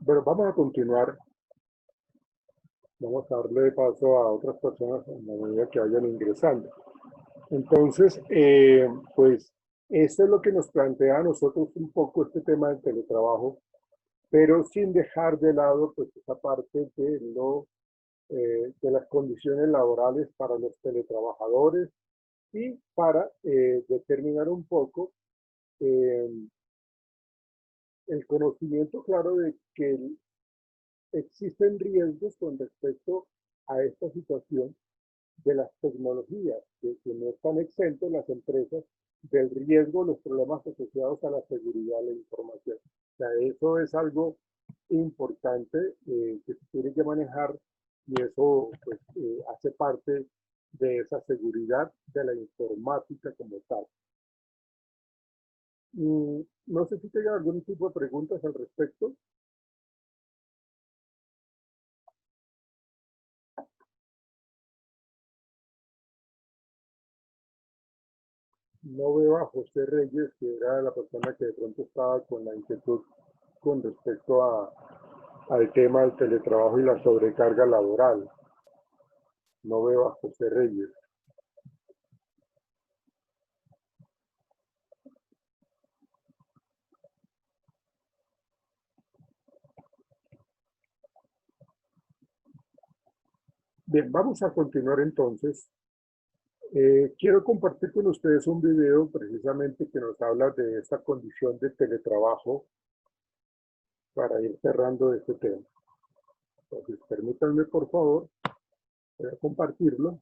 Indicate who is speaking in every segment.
Speaker 1: Bueno, vamos a continuar. Vamos a darle paso a otras personas a la medida que vayan ingresando. Entonces, pues, eso es lo que nos plantea a nosotros un poco este tema del teletrabajo, pero sin dejar de lado, pues, esa parte de las condiciones laborales para los teletrabajadores y para determinar un poco eh, el conocimiento claro de que existen riesgos con respecto a esta situación de las tecnologías, que no están exentos las empresas del riesgo, los problemas asociados a la seguridad de la información. O sea, eso es algo importante que se tiene que manejar y eso pues, hace parte de esa seguridad de la informática como tal. No sé si te algún tipo de preguntas al respecto. No veo a José Reyes, que era la persona que de pronto estaba con la inquietud con respecto al tema del teletrabajo y la sobrecarga laboral. No veo a José Reyes. Bien, vamos a continuar entonces. Quiero compartir con ustedes un video precisamente que nos habla de esta condición de teletrabajo para ir cerrando este tema. Entonces, permítanme por favor, voy a compartirlo.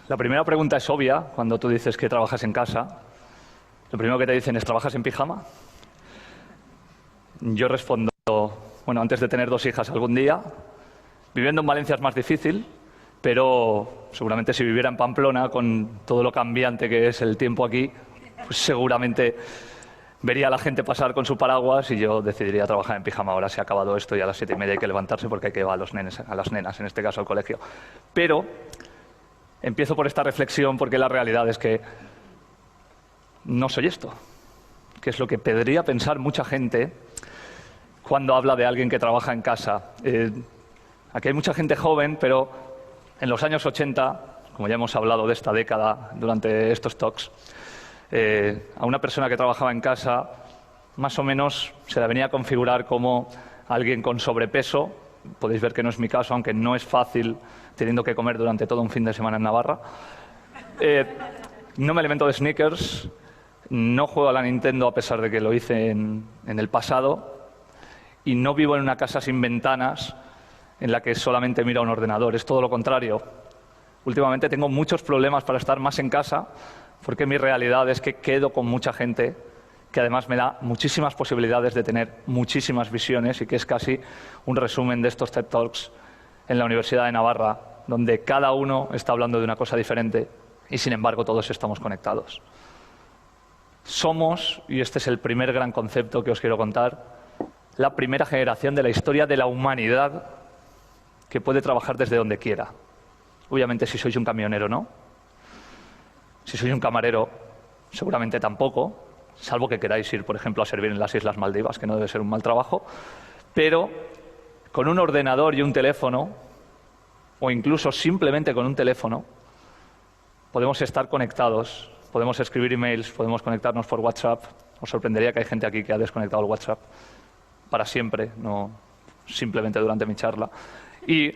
Speaker 2: La primera pregunta es obvia cuando tú dices que trabajas en casa. Lo primero que te dicen es ¿trabajas en pijama? Yo respondo, bueno, antes de tener 2 hijas algún día, viviendo en Valencia es más difícil, pero seguramente si viviera en Pamplona, con todo lo cambiante que es el tiempo aquí, pues seguramente vería a la gente pasar con su paraguas y yo decidiría trabajar en pijama. Ahora se ha acabado esto y a las 7:30 hay que levantarse porque hay que llevar a las nenas, en este caso al colegio. Pero empiezo por esta reflexión porque la realidad es que no soy esto, que es lo que podría pensar mucha gente cuando habla de alguien que trabaja en casa. Aquí hay mucha gente joven, pero en los años 80, como ya hemos hablado de esta década durante estos talks, a una persona que trabajaba en casa más o menos se la venía a configurar como alguien con sobrepeso. Podéis ver que no es mi caso, aunque no es fácil teniendo que comer durante todo un fin de semana en Navarra. No me alimento de sneakers, no juego a la Nintendo a pesar de que lo hice en el pasado, y no vivo en una casa sin ventanas en la que solamente miro a un ordenador. Es todo lo contrario. Últimamente tengo muchos problemas para estar más en casa porque mi realidad es que quedo con mucha gente que además me da muchísimas posibilidades de tener muchísimas visiones y que es casi un resumen de estos TED Talks en la Universidad de Navarra, donde cada uno está hablando de una cosa diferente y sin embargo todos estamos conectados. Somos, y este es el primer gran concepto que os quiero contar, la primera generación de la historia de la humanidad que puede trabajar desde donde quiera. Obviamente si sois un camionero no, si sois un camarero seguramente tampoco, salvo que queráis ir, por ejemplo, a servir en las Islas Maldivas, que no debe ser un mal trabajo, pero con un ordenador y un teléfono, o incluso simplemente con un teléfono, podemos estar conectados, podemos escribir emails, podemos conectarnos por WhatsApp. Os sorprendería que hay gente aquí que ha desconectado el WhatsApp para siempre, no simplemente durante mi charla. Y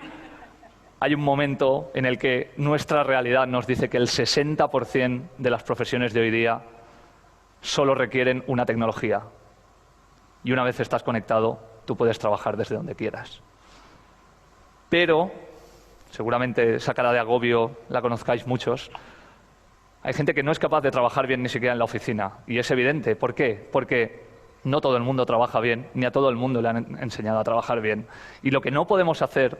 Speaker 2: hay un momento en el que nuestra realidad nos dice que el 60% de las profesiones de hoy día solo requieren una tecnología. Y una vez estás conectado, tú puedes trabajar desde donde quieras. Pero, seguramente esa cara de agobio la conozcáis muchos, hay gente que no es capaz de trabajar bien ni siquiera en la oficina. Y es evidente. ¿Por qué? Porque no todo el mundo trabaja bien, ni a todo el mundo le han enseñado a trabajar bien. Y lo que no podemos hacer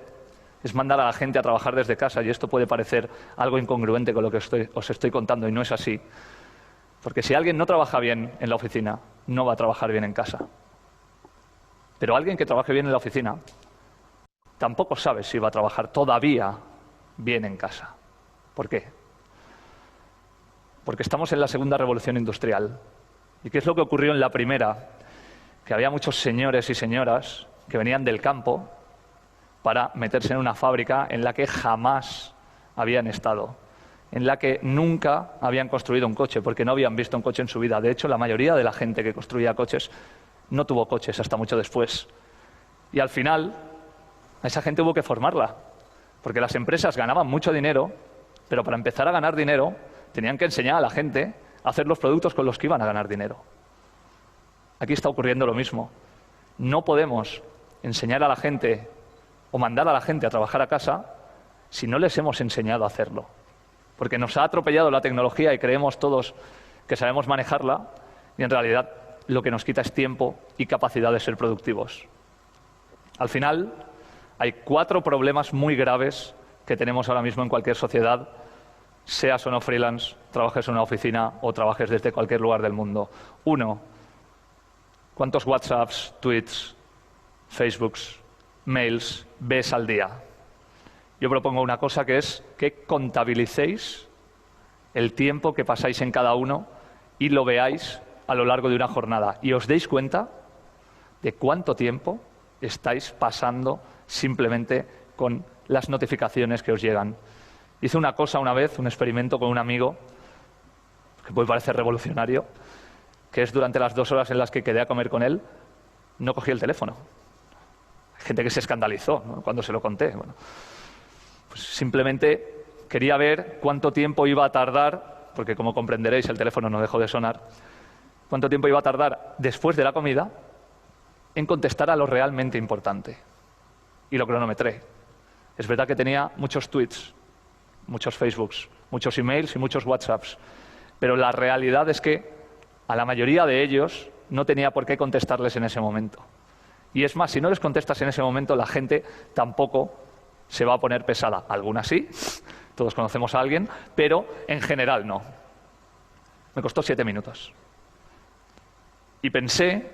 Speaker 2: es mandar a la gente a trabajar desde casa, y esto puede parecer algo incongruente con lo que os estoy contando, y no es así. Porque si alguien no trabaja bien en la oficina, no va a trabajar bien en casa. Pero alguien que trabaje bien en la oficina tampoco sabe si va a trabajar todavía bien en casa. ¿Por qué? Porque estamos en la segunda revolución industrial. ¿Y qué es lo que ocurrió en la primera? Que había muchos señores y señoras que venían del campo para meterse en una fábrica en la que jamás habían estado, en la que nunca habían construido un coche, porque no habían visto un coche en su vida. De hecho, la mayoría de la gente que construía coches no tuvo coches hasta mucho después. Y al final, a esa gente hubo que formarla, porque las empresas ganaban mucho dinero, pero para empezar a ganar dinero tenían que enseñar a la gente a hacer los productos con los que iban a ganar dinero. Aquí está ocurriendo lo mismo. No podemos enseñar a la gente o mandar a la gente a trabajar a casa si no les hemos enseñado a hacerlo. Porque nos ha atropellado la tecnología y creemos todos que sabemos manejarla, y en realidad lo que nos quita es tiempo y capacidad de ser productivos. Al final, hay 4 problemas muy graves que tenemos ahora mismo en cualquier sociedad, seas o no freelance, trabajes en una oficina o trabajes desde cualquier lugar del mundo. 1, ¿cuántos WhatsApps, tweets, Facebooks, mails ves al día? Yo propongo una cosa, que es que contabilicéis el tiempo que pasáis en cada uno y lo veáis a lo largo de una jornada y os deis cuenta de cuánto tiempo estáis pasando simplemente con las notificaciones que os llegan. Hice una cosa una vez, un experimento con un amigo, que puede parecer revolucionario, que es durante las 2 horas en las que quedé a comer con él, no cogí el teléfono. Hay gente que se escandalizó, ¿no?, cuando se lo conté. Bueno, pues simplemente quería ver cuánto tiempo iba a tardar, porque como comprenderéis el teléfono no dejó de sonar, cuánto tiempo iba a tardar después de la comida en contestar a lo realmente importante. Y lo cronometré. Es verdad que tenía muchos tweets, muchos Facebooks, muchos emails y muchos WhatsApps, pero la realidad es que a la mayoría de ellos no tenía por qué contestarles en ese momento. Y es más, si no les contestas en ese momento, la gente tampoco se va a poner pesada. Algunas sí, todos conocemos a alguien, pero en general no. Me costó 7 minutos. Y pensé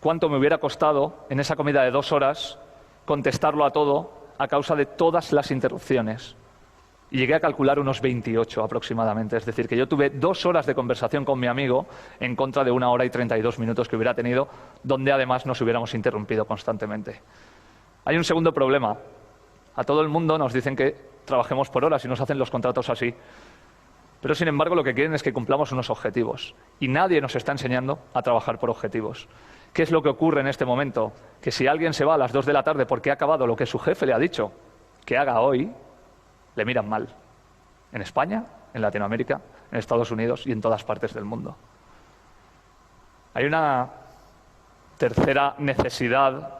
Speaker 2: cuánto me hubiera costado en esa comida de 2 horas contestarlo a todo a causa de todas las interrupciones. Y llegué a calcular unos 28 aproximadamente. Es decir, que yo tuve 2 horas de conversación con mi amigo en contra de 1 hora y 32 minutos que hubiera tenido, donde además nos hubiéramos interrumpido constantemente. Hay un segundo problema. A todo el mundo nos dicen que trabajemos por horas y nos hacen los contratos así. Pero, sin embargo, lo que quieren es que cumplamos unos objetivos. Y nadie nos está enseñando a trabajar por objetivos. ¿Qué es lo que ocurre en este momento? Que si alguien se va a las 2 de la tarde porque ha acabado lo que su jefe le ha dicho que haga hoy, le miran mal. En España, en Latinoamérica, en Estados Unidos y en todas partes del mundo. Hay una tercera necesidad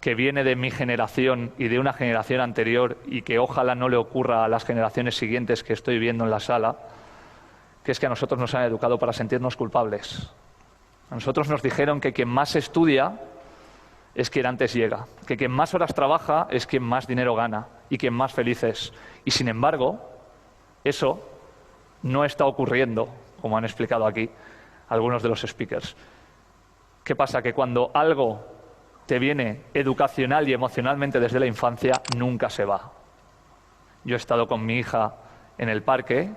Speaker 2: que viene de mi generación y de una generación anterior y que ojalá no le ocurra a las generaciones siguientes que estoy viendo en la sala, que es que a nosotros nos han educado para sentirnos culpables. A nosotros nos dijeron que quien más estudia es quien antes llega, que quien más horas trabaja es quien más dinero gana y quien más feliz es. Y sin embargo, eso no está ocurriendo, como han explicado aquí algunos de los speakers. ¿Qué pasa? Que cuando algo te viene educacional y emocionalmente desde la infancia, nunca se va. Yo he estado con mi hija en el parque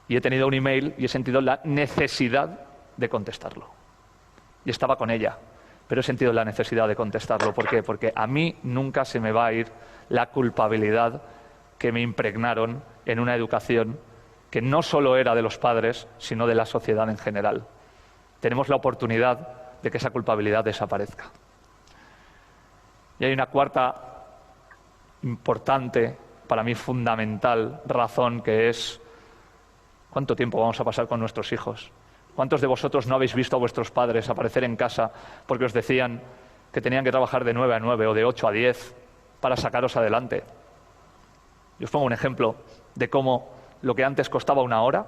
Speaker 2: y he tenido un email y he sentido la necesidad de contestarlo. Y estaba con ella, pero he sentido la necesidad de contestarlo. ¿Por qué? Porque a mí nunca se me va a ir la culpabilidad que me impregnaron en una educación que no solo era de los padres, sino de la sociedad en general. Tenemos la oportunidad de que esa culpabilidad desaparezca. Y hay una cuarta importante, para mí fundamental, razón, que es ¿cuánto tiempo vamos a pasar con nuestros hijos? ¿Cuántos de vosotros no habéis visto a vuestros padres aparecer en casa porque os decían que tenían que trabajar de 9 a 9 o de 8 a 10 para sacaros adelante. Yo os pongo un ejemplo de cómo lo que antes costaba 1 hora,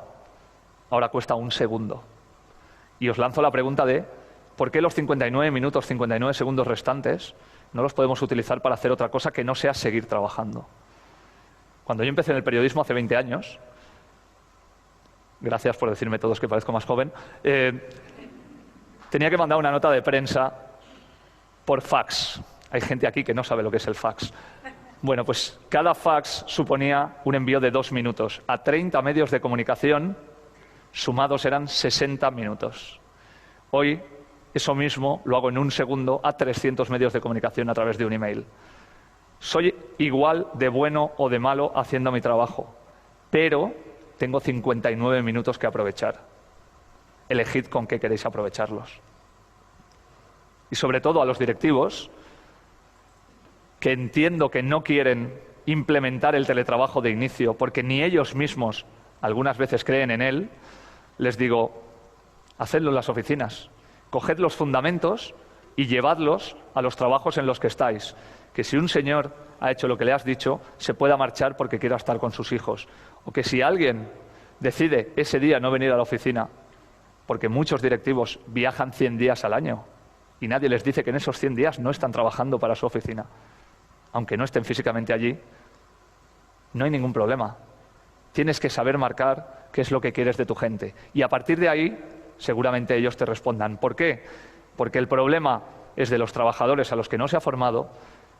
Speaker 2: ahora cuesta 1 segundo. Y os lanzo la pregunta de ¿por qué los 59 minutos, 59 segundos restantes no los podemos utilizar para hacer otra cosa que no sea seguir trabajando? Cuando yo empecé en el periodismo hace 20 años, gracias por decirme todos que parezco más joven, tenía que mandar una nota de prensa por fax. Hay gente aquí que no sabe lo que es el fax. Bueno, pues cada fax suponía un envío de 2 minutos. A 30 medios de comunicación, sumados eran 60 minutos. Hoy, eso mismo lo hago en 1 segundo a 300 medios de comunicación a través de un email. Soy igual de bueno o de malo haciendo mi trabajo, pero tengo 59 minutos que aprovechar. Elegid con qué queréis aprovecharlos. Y sobre todo a los directivos, que entiendo que no quieren implementar el teletrabajo de inicio, porque ni ellos mismos algunas veces creen en él, les digo, hacedlo en las oficinas, coged los fundamentos y llevadlos a los trabajos en los que estáis. Que si un señor ha hecho lo que le has dicho, se pueda marchar porque quiera estar con sus hijos. O que si alguien decide ese día no venir a la oficina, porque muchos directivos viajan 100 días al año y nadie les dice que en esos 100 días no están trabajando para su oficina, aunque no estén físicamente allí, no hay ningún problema. Tienes que saber marcar qué es lo que quieres de tu gente. Y a partir de ahí, seguramente ellos te respondan. ¿Por qué? Porque el problema es de los trabajadores a los que no se ha formado,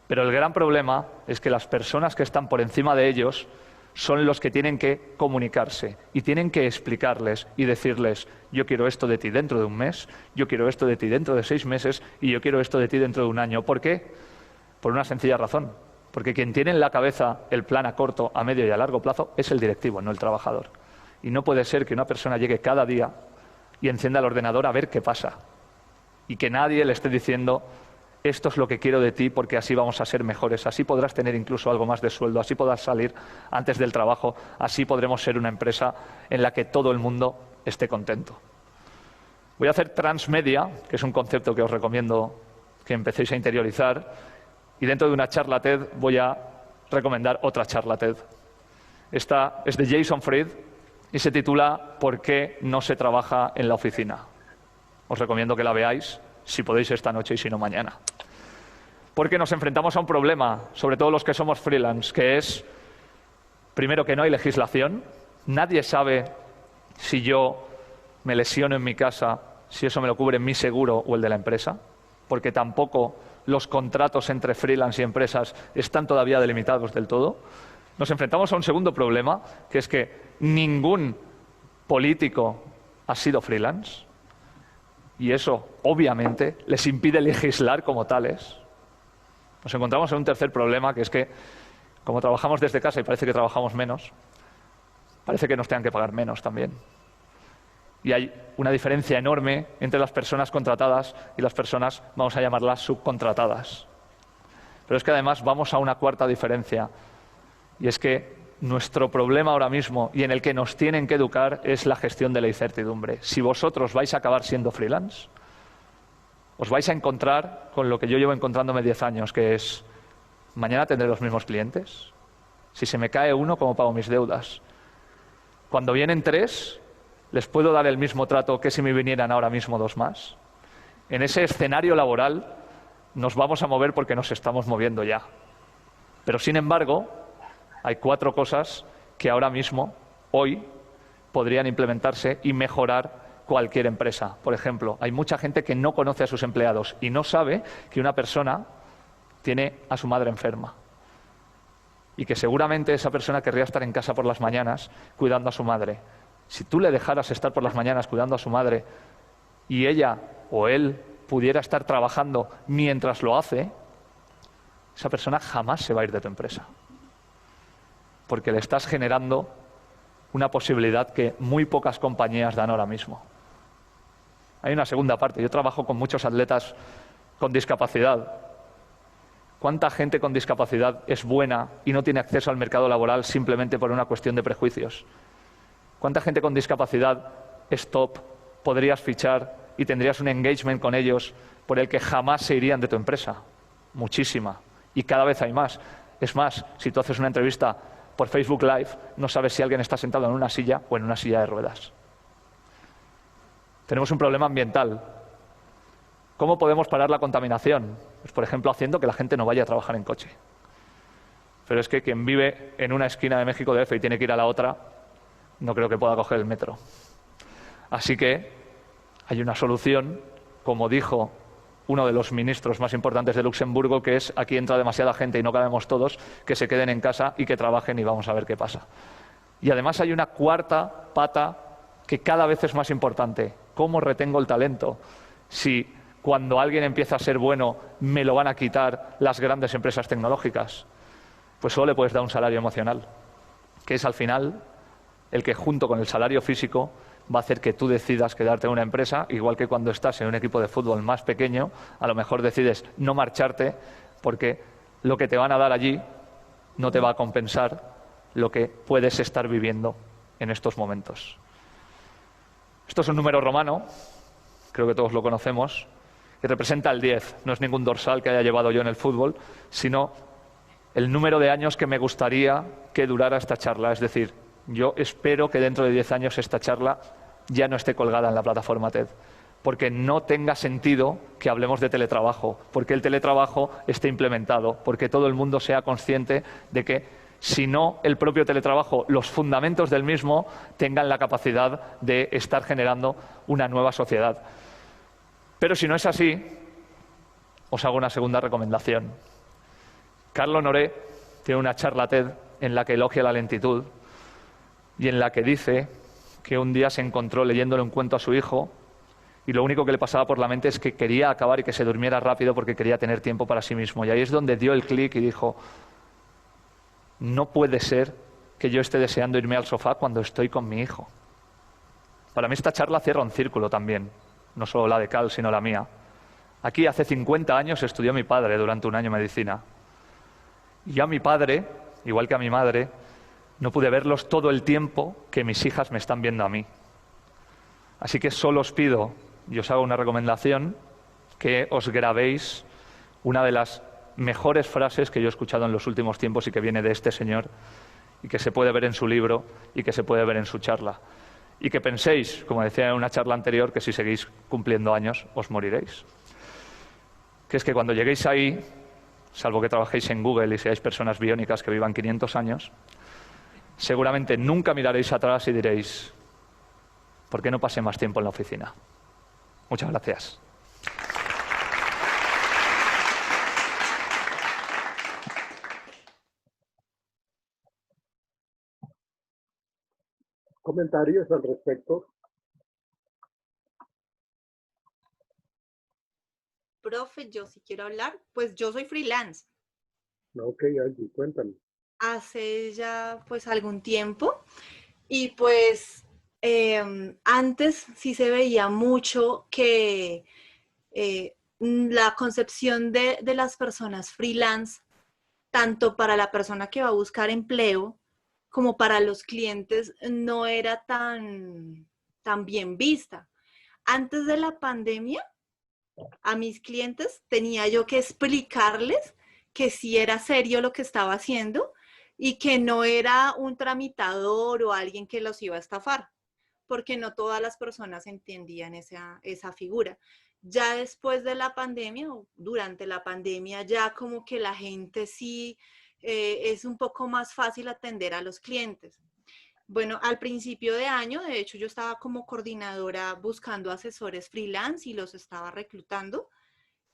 Speaker 2: pero el gran problema es que las personas que están por encima de ellos son los que tienen que comunicarse y tienen que explicarles y decirles yo quiero esto de ti dentro de 1 mes, yo quiero esto de ti dentro de 6 meses y yo quiero esto de ti dentro de 1 año. ¿Por qué? Por una sencilla razón. Porque quien tiene en la cabeza el plan a corto, a medio y a largo plazo es el directivo, no el trabajador. Y no puede ser que una persona llegue cada día y encienda el ordenador a ver qué pasa. Y que nadie le esté diciendo esto es lo que quiero de ti porque así vamos a ser mejores, así podrás tener incluso algo más de sueldo, así podrás salir antes del trabajo, así podremos ser una empresa en la que todo el mundo esté contento. Voy a hacer transmedia, que es un concepto que os recomiendo que empecéis a interiorizar, y dentro de una charla TED voy a recomendar otra charla TED. Esta es de Jason Fried y se titula ¿Por qué no se trabaja en la oficina? Os recomiendo que la veáis, si podéis esta noche y si no mañana. Porque nos enfrentamos a un problema, sobre todo los que somos freelance, que es, primero, que no hay legislación. Nadie sabe si yo me lesiono en mi casa, si eso me lo cubre mi seguro o el de la empresa, porque tampoco los contratos entre freelance y empresas están todavía delimitados del todo. Nos enfrentamos a un segundo problema, que es que ningún político ha sido freelance. Y eso, obviamente, les impide legislar como tales. Nos encontramos en un tercer problema, que es que, como trabajamos desde casa y parece que trabajamos menos, parece que nos tengan que pagar menos también. Y hay una diferencia enorme entre las personas contratadas y las personas, vamos a llamarlas, subcontratadas. Pero es que además vamos a una cuarta diferencia, y es que nuestro problema ahora mismo, y en el que nos tienen que educar, es la gestión de la incertidumbre. Si vosotros vais a acabar siendo freelance, os vais a encontrar con lo que yo llevo encontrándome 10 años, que es, mañana tendré los mismos clientes. Si se me cae uno, ¿cómo pago mis deudas? Cuando vienen 3, ¿les puedo dar el mismo trato que si me vinieran ahora mismo 2 más? En ese escenario laboral nos vamos a mover porque nos estamos moviendo ya. Pero, sin embargo, hay 4 cosas que ahora mismo, hoy, podrían implementarse y mejorar cualquier empresa. Por ejemplo, hay mucha gente que no conoce a sus empleados y no sabe que una persona tiene a su madre enferma. Y que seguramente esa persona querría estar en casa por las mañanas cuidando a su madre. Si tú le dejaras estar por las mañanas cuidando a su madre y ella o él pudiera estar trabajando mientras lo hace, esa persona jamás se va a ir de tu empresa. Porque le estás generando una posibilidad que muy pocas compañías dan ahora mismo. Hay una segunda parte. Yo trabajo con muchos atletas con discapacidad. ¿Cuánta gente con discapacidad es buena y no tiene acceso al mercado laboral simplemente por una cuestión de prejuicios? ¿Cuánta gente con discapacidad es top, podrías fichar y tendrías un engagement con ellos por el que jamás se irían de tu empresa. Muchísima. Y cada vez hay más. Es más, si tú haces una entrevista por Facebook Live, no sabes si alguien está sentado en una silla o en una silla de ruedas. Tenemos un problema ambiental. ¿Cómo podemos parar la contaminación? Pues, por ejemplo, haciendo que la gente no vaya a trabajar en coche. Pero es que quien vive en una esquina de México DF y tiene que ir a la otra, no creo que pueda coger el metro. Así que hay una solución, como dijo uno de los ministros más importantes de Luxemburgo, que es: aquí entra demasiada gente y no cabemos todos, que se queden en casa y que trabajen y vamos a ver qué pasa. Y además hay una cuarta pata que cada vez es más importante. ¿Cómo retengo el talento? Si cuando alguien empieza a ser bueno me lo van a quitar las grandes empresas tecnológicas, pues solo le puedes dar un salario emocional, que es al final el que, junto con el salario físico, va a hacer que tú decidas quedarte en una empresa, igual que cuando estás en un equipo de fútbol más pequeño, a lo mejor decides no marcharte porque lo que te van a dar allí no te va a compensar lo que puedes estar viviendo en estos momentos. Esto es un número romano, creo que todos lo conocemos, y representa el 10. No es ningún dorsal que haya llevado yo en el fútbol, sino el número de años que me gustaría que durara esta charla. Es decir, yo espero que dentro de 10 años esta charla ya no esté colgada en la plataforma TED, porque no tenga sentido que hablemos de teletrabajo, porque el teletrabajo esté implementado, porque todo el mundo sea consciente de que, si no el propio teletrabajo, los fundamentos del mismo tengan la capacidad de estar generando una nueva sociedad. Pero si no es así, os hago una segunda recomendación. Carlo Honoré tiene una charla TED en la que elogia la lentitud y en la que dice que un día se encontró leyéndole un cuento a su hijo y lo único que le pasaba por la mente es que quería acabar y que se durmiera rápido porque quería tener tiempo para sí mismo. Y ahí es donde dio el clic y dijo: no puede ser que yo esté deseando irme al sofá cuando estoy con mi hijo. Para mí esta charla cierra un círculo también, no solo la de Cal, sino la mía. Aquí hace 50 años estudió mi padre durante un año medicina. Y yo a mi padre, igual que a mi madre, no pude verlos todo el tiempo que mis hijas me están viendo a mí. Así que solo os pido, y os hago una recomendación, que os grabéis una de las mejores frases que yo he escuchado en los últimos tiempos y que viene de este señor y que se puede ver en su libro y que se puede ver en su charla. Y que penséis, como decía en una charla anterior, que si seguís cumpliendo años os moriréis. Que es que cuando lleguéis ahí, salvo que trabajéis en Google y seáis personas biónicas que vivan 500 años, seguramente nunca miraréis atrás y diréis: ¿por qué no pasé más tiempo en la oficina? Muchas gracias.
Speaker 1: ¿Comentarios al respecto?
Speaker 3: Profe, yo sí quiero hablar, pues yo soy freelance.
Speaker 1: Ok, Angie, cuéntame.
Speaker 3: Hace ya pues algún tiempo y pues antes sí se veía mucho que la concepción de las personas freelance, tanto para la persona que va a buscar empleo como para los clientes, no era tan bien vista. Antes de la pandemia, a mis clientes tenía yo que explicarles que sí era serio lo que estaba haciendo y que no era un tramitador o alguien que los iba a estafar, porque no todas las personas entendían esa figura. Ya después de la pandemia o durante la pandemia, ya como que la gente sí es un poco más fácil atender a los clientes. Bueno, al principio de año, de hecho, yo estaba como coordinadora buscando asesores freelance y los estaba reclutando.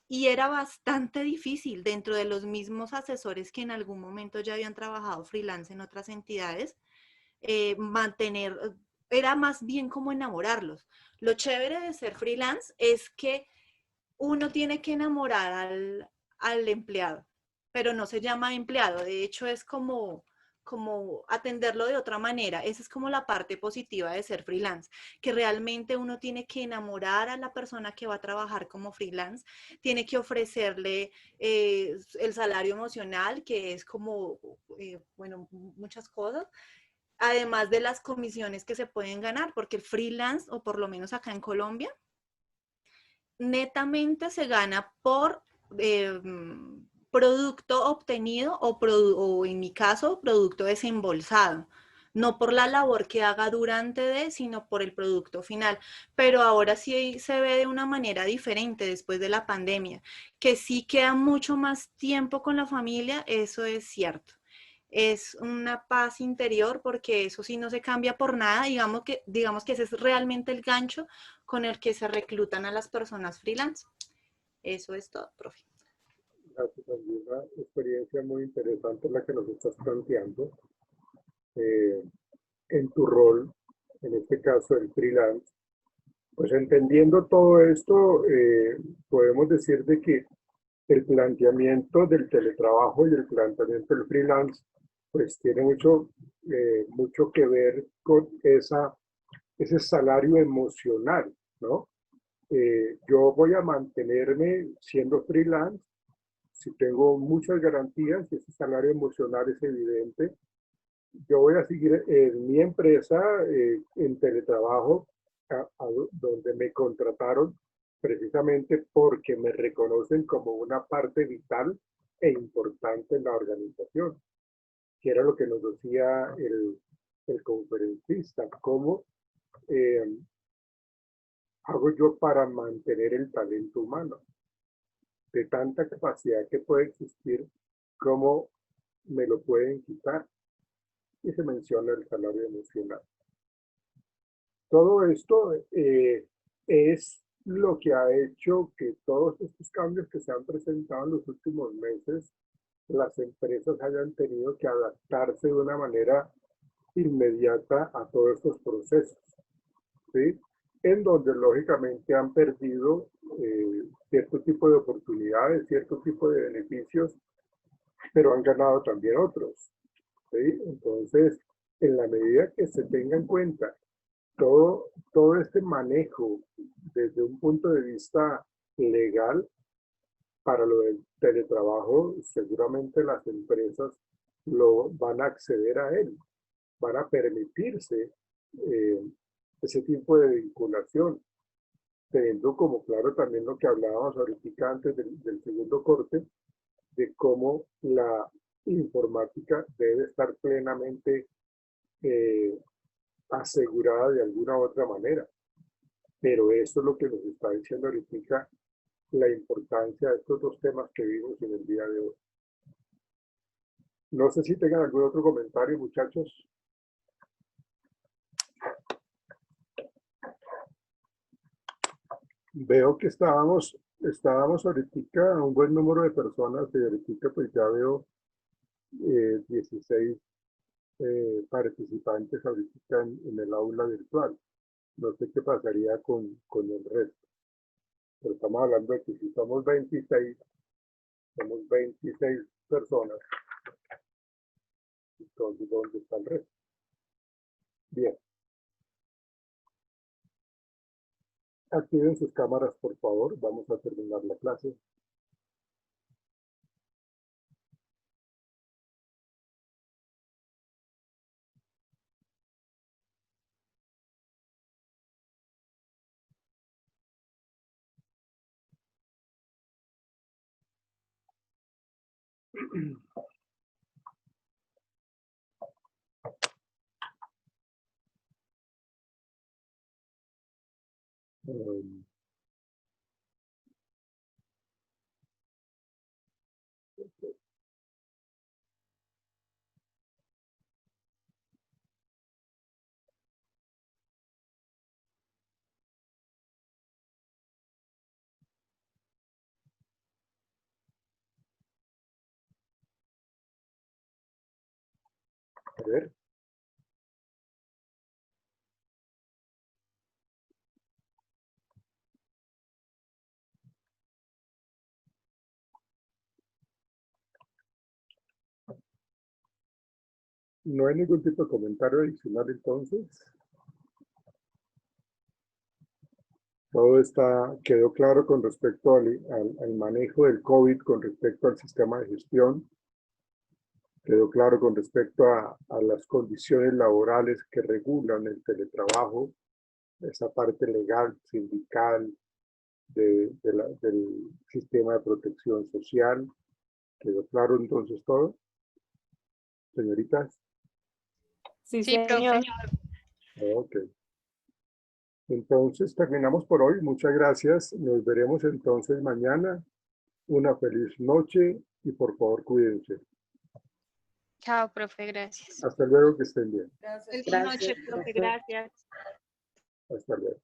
Speaker 3: Y era bastante difícil dentro de los mismos asesores que en algún momento ya habían trabajado freelance en otras entidades, mantener, era más bien como enamorarlos. Lo chévere de ser freelance es que uno tiene que enamorar al empleado, pero no se llama empleado, de hecho es como atenderlo de otra manera. Esa es como la parte positiva de ser freelance, que realmente uno tiene que enamorar a la persona que va a trabajar como freelance, tiene que ofrecerle el salario emocional, que es como, bueno, muchas cosas, además de las comisiones que se pueden ganar, porque el freelance, o por lo menos acá en Colombia, netamente se gana por producto obtenido o en mi caso, producto desembolsado. No por la labor que haga durante de, sino por el producto final. Pero ahora sí se ve de una manera diferente después de la pandemia, que sí queda mucho más tiempo con la familia, eso es cierto. Es una paz interior porque eso sí no se cambia por nada. Digamos que ese es realmente el gancho con el que se reclutan a las personas freelance. Eso es todo, profe.
Speaker 1: Gracias, Angie. Una experiencia muy interesante la que nos estás planteando. Eh, en tu rol, en este caso el freelance, pues entendiendo todo esto, podemos decir de que el planteamiento del teletrabajo y el planteamiento del freelance, pues tiene mucho que ver con ese salario emocional, ¿no? Yo voy a mantenerme siendo freelance si tengo muchas garantías y ese salario emocional es evidente. Yo voy a seguir en mi empresa en teletrabajo, donde me contrataron precisamente porque me reconocen como una parte vital e importante en la organización, que era lo que nos decía el conferencista. ¿Cómo eh, hago yo para mantener el talento humano? De tanta capacidad que puede existir, ¿cómo me lo pueden quitar? Y se menciona el salario emocional. Todo esto es lo que ha hecho que todos estos cambios que se han presentado en los últimos meses, las empresas hayan tenido que adaptarse de una manera inmediata a todos estos procesos, ¿sí? En donde lógicamente han perdido cierto tipo de oportunidades, cierto tipo de beneficios, pero han ganado también otros, ¿sí? Entonces, en la medida que se tenga en cuenta todo este manejo desde un punto de vista legal para lo del teletrabajo, seguramente las empresas lo van a acceder a él, van a permitirse eh, ese tipo de vinculación, teniendo como claro también lo que hablábamos ahorita antes del segundo corte, de cómo la informática debe estar plenamente eh, asegurada de alguna u otra manera. Pero eso es lo que nos está diciendo ahorita la importancia de estos dos temas que vimos en el día de hoy. No sé si tengan algún otro comentario, muchachos. Veo que estábamos ahorita un buen número de personas y ahorita pues ya veo 16 participantes ahorita en el aula virtual. No sé qué pasaría con el resto. Pero estamos hablando de que si somos 26 personas, entonces ¿dónde está el resto? Bien. Activen sus cámaras, por favor. Vamos a terminar la clase. A ver. No hay ningún tipo de comentario adicional entonces. Todo quedó claro con respecto al manejo del COVID, con respecto al sistema de gestión. Quedó claro con respecto a las condiciones laborales que regulan el teletrabajo, esa parte legal, sindical, del sistema de protección social. ¿Quedó claro entonces todo? Señoritas.
Speaker 4: Sí,
Speaker 5: Sí,
Speaker 4: señor.
Speaker 5: profe.
Speaker 1: Ok. Entonces terminamos por hoy. Muchas gracias. Nos veremos entonces mañana. Una feliz noche y por favor cuídense.
Speaker 5: Chao, profe, gracias.
Speaker 1: Hasta luego, que estén bien.
Speaker 4: Gracias.
Speaker 5: Feliz noche, profe, gracias.
Speaker 1: Hasta luego.